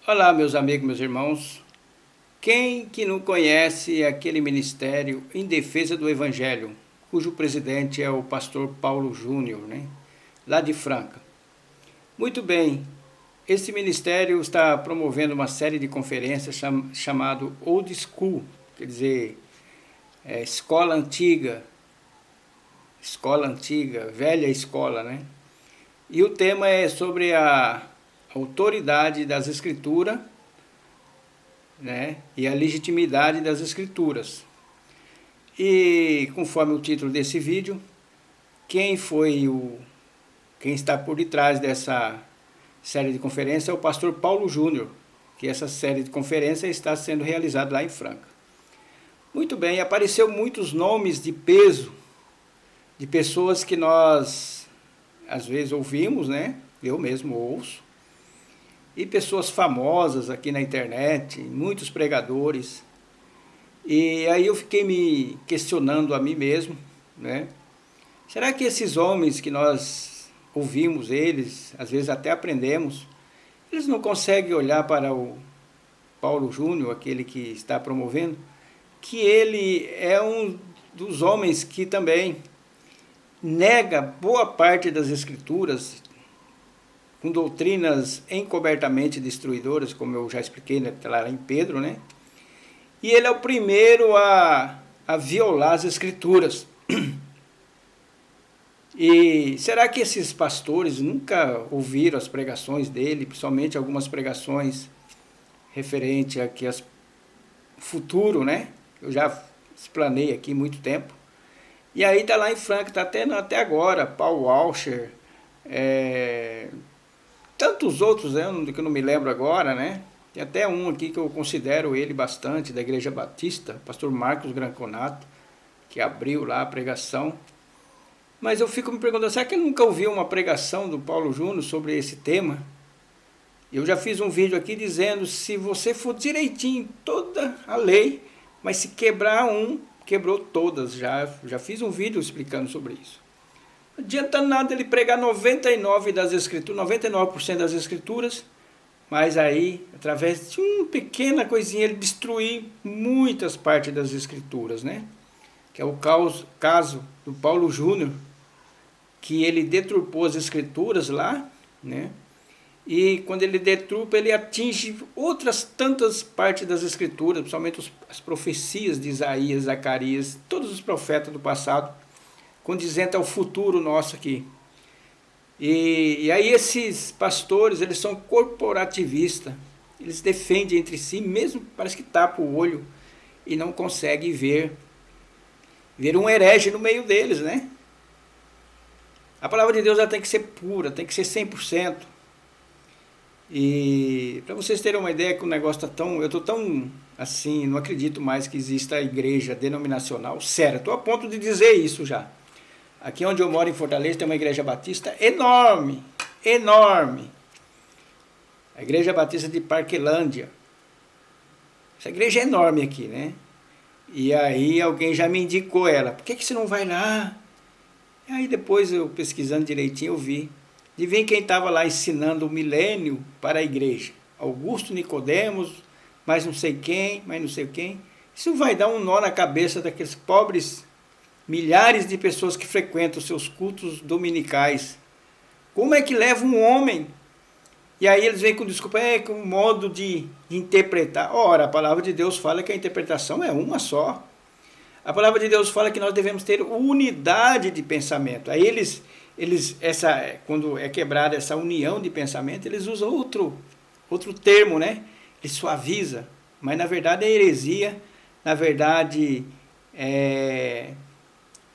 Olá, meus amigos, meus irmãos. Quem que não conhece aquele ministério em defesa do Evangelho, cujo presidente é o pastor Paulo Júnior, né? Lá de Franca. Muito bem, esse ministério está promovendo uma série de conferências chamado Old School, quer dizer, escola antiga, velha escola, né? E o tema é sobre a autoridade das Escrituras, né, e a legitimidade das escrituras. E conforme o título desse vídeo, quem está por detrás dessa série de conferências é o pastor Paulo Júnior, que essa série de conferências está sendo realizada lá em Franca. Muito bem, apareceu muitos nomes de peso de pessoas que nós às vezes ouvimos, né? Eu mesmo ouço, e pessoas famosas aqui na internet, muitos pregadores. E aí eu fiquei me questionando a mim mesmo, né? Será que esses homens que nós ouvimos eles, às vezes até aprendemos, eles não conseguem olhar para o Paulo Júnior, aquele que está promovendo, que ele é um dos homens que também nega boa parte das escrituras, com doutrinas encobertamente destruidoras, como eu já expliquei lá em Pedro, né? E ele é o primeiro a violar as escrituras. E será que esses pastores nunca ouviram as pregações dele, principalmente algumas pregações referentes a que as futuro, né? Eu já explanei aqui há muito tempo. E aí tá lá em Franca, tá até agora, Paul Washer, tantos outros, né, que eu não me lembro agora, né? Tem até um aqui que eu considero ele bastante, da Igreja Batista, pastor Marcos Granconato, que abriu lá a pregação. Mas eu fico me perguntando, será que ele nunca ouviu uma pregação do Paulo Júnior sobre esse tema? Eu já fiz um vídeo aqui dizendo, se você for direitinho toda a lei, mas se quebrar um, quebrou todas. Já fiz um vídeo explicando sobre isso. Não adianta nada ele pregar 99% das escrituras, mas aí, através de uma pequena coisinha, ele destruir muitas partes das escrituras, né? Que é o caso do Paulo Júnior, que ele deturpou as escrituras lá, né? E quando ele deturpa, ele atinge outras tantas partes das escrituras, principalmente as profecias de Isaías, Zacarias, todos os profetas do passado, condizente ao futuro nosso aqui. E aí esses pastores, eles são corporativistas, eles defendem entre si, mesmo parece que tapa o olho e não consegue ver um herege no meio deles, né? A palavra de Deus ela tem que ser pura, tem que ser 100%. E para vocês terem uma ideia que o negócio está tão... Eu estou tão assim, não acredito mais que exista a igreja denominacional. Sério, estou a ponto de dizer isso já. Aqui onde eu moro, em Fortaleza, tem uma igreja batista enorme, enorme. A igreja batista de Parquelândia. Essa igreja é enorme aqui, né? E aí alguém já me indicou ela. Por que você não vai lá? E aí depois eu pesquisando direitinho eu vi. De ver quem estava lá ensinando o milênio para a igreja. Augusto Nicodemos, mais não sei quem, mais não sei quem. Isso vai dar um nó na cabeça daqueles pobres milhares de pessoas que frequentam os seus cultos dominicais. Como é que leva um homem? E aí eles vêm com desculpa, com um modo de interpretar. Ora, a palavra de Deus fala que a interpretação é uma só. A palavra de Deus fala que nós devemos ter unidade de pensamento. Aí quando é quebrada essa união de pensamento, eles usam outro termo, né? Ele suaviza. Mas na verdade é heresia. Na verdade,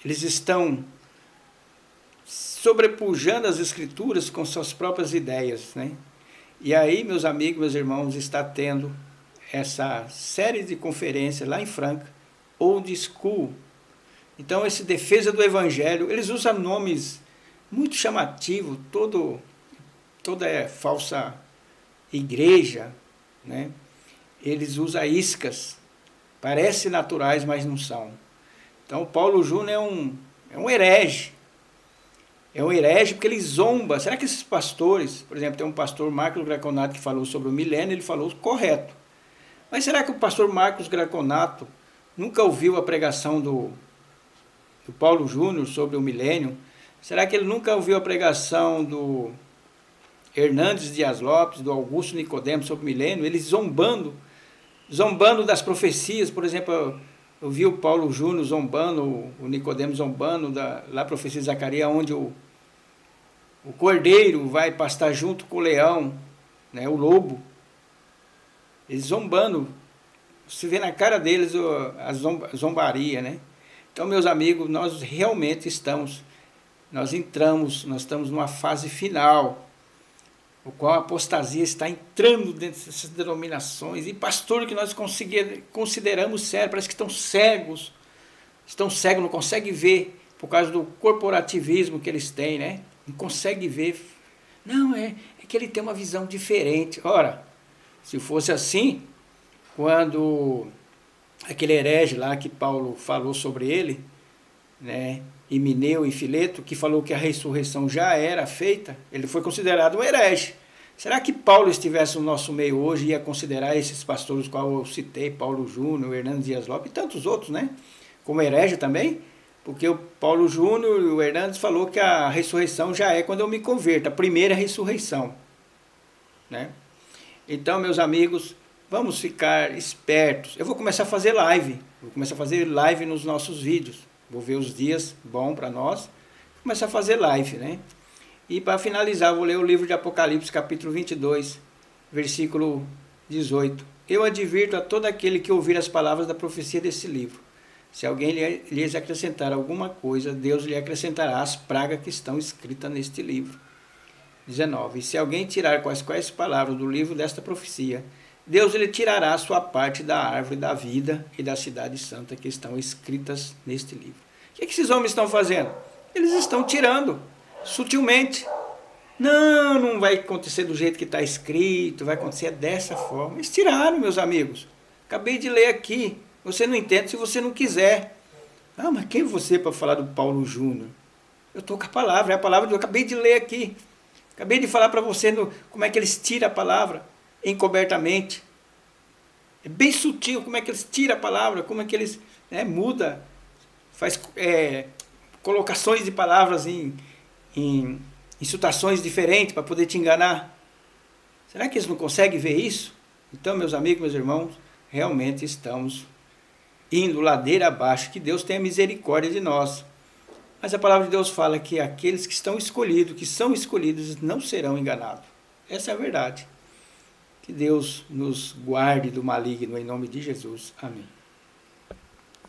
eles estão sobrepujando as escrituras com suas próprias ideias, né? E aí, meus amigos, meus irmãos, está tendo essa série de conferências lá em Franca, Old School. Então, esse defesa do evangelho, eles usam nomes muito chamativos, toda falsa igreja, né? Eles usam iscas, parecem naturais, mas não são. Então, Paulo Júnior é um herege. É um herege porque ele zomba. Será que esses pastores, por exemplo, tem um pastor Marcos Graconato que falou sobre o milênio, ele falou correto. Mas será que o pastor Marcos Graconato nunca ouviu a pregação do Paulo Júnior sobre o milênio? Será que ele nunca ouviu a pregação do Hernandes Dias Lopes, do Augusto Nicodemo sobre o milênio? Eles zombando das profecias. Por exemplo, eu vi o Paulo Júnior zombando, o Nicodemo zombando lá a profecia de Zacarias, onde o cordeiro vai pastar junto com o leão, né, o lobo. Eles zombando. Você vê na cara deles a zombaria, né? Então, meus amigos, nós realmente estamos numa fase final, o qual a apostasia está entrando dentro dessas denominações, e pastor que nós consideramos sério, parece que estão cegos, não conseguem ver, por causa do corporativismo que eles têm, né? Não consegue ver. Não, é que ele tem uma visão diferente. Ora, se fosse assim, quando aquele herege lá que Paulo falou sobre ele, né, Himeneu e Fileto, que falou que a ressurreição já era feita, ele foi considerado um herege. Será que Paulo estivesse no nosso meio hoje ia considerar esses pastores quais eu citei, Paulo Júnior, Hernandes Dias Lopes e tantos outros, né, como herege também? Porque o Paulo Júnior e o Hernandes falou que a ressurreição já é quando eu me converto, a primeira ressurreição, né? Então, meus amigos, vamos ficar espertos. Eu vou começar a fazer live, nos nossos vídeos. Vou ver os dias bons para nós, começar a fazer live, né? E para finalizar, vou ler o livro de Apocalipse, capítulo 22, versículo 18. Eu advirto a todo aquele que ouvir as palavras da profecia desse livro. Se alguém lhes acrescentar alguma coisa, Deus lhe acrescentará as pragas que estão escritas neste livro. 19. E se alguém tirar quaisquer palavras do livro desta profecia, Deus lhe tirará a sua parte da árvore da vida e da cidade santa que estão escritas neste livro. O que esses homens estão fazendo? Eles estão tirando, sutilmente. Não vai acontecer do jeito que está escrito, vai acontecer dessa forma. Eles tiraram, meus amigos. Acabei de ler aqui. Você não entende se você não quiser. Ah, mas quem é você para falar do Paulo Júnior? Eu estou com a palavra, é a palavra que eu acabei de ler aqui. Acabei de falar para você como é que eles tiram a palavra encobertamente. É bem sutil como é que eles tiram a palavra, como é que eles muda, faz colocações de palavras em situações diferentes para poder te enganar. Será que eles não conseguem ver isso? Então, meus amigos, meus irmãos, realmente estamos indo ladeira abaixo. Que Deus tenha misericórdia de nós. Mas a palavra de Deus fala que aqueles que estão escolhidos, que são escolhidos, não serão enganados. Essa é a verdade. Que Deus nos guarde do maligno, em nome de Jesus. Amém.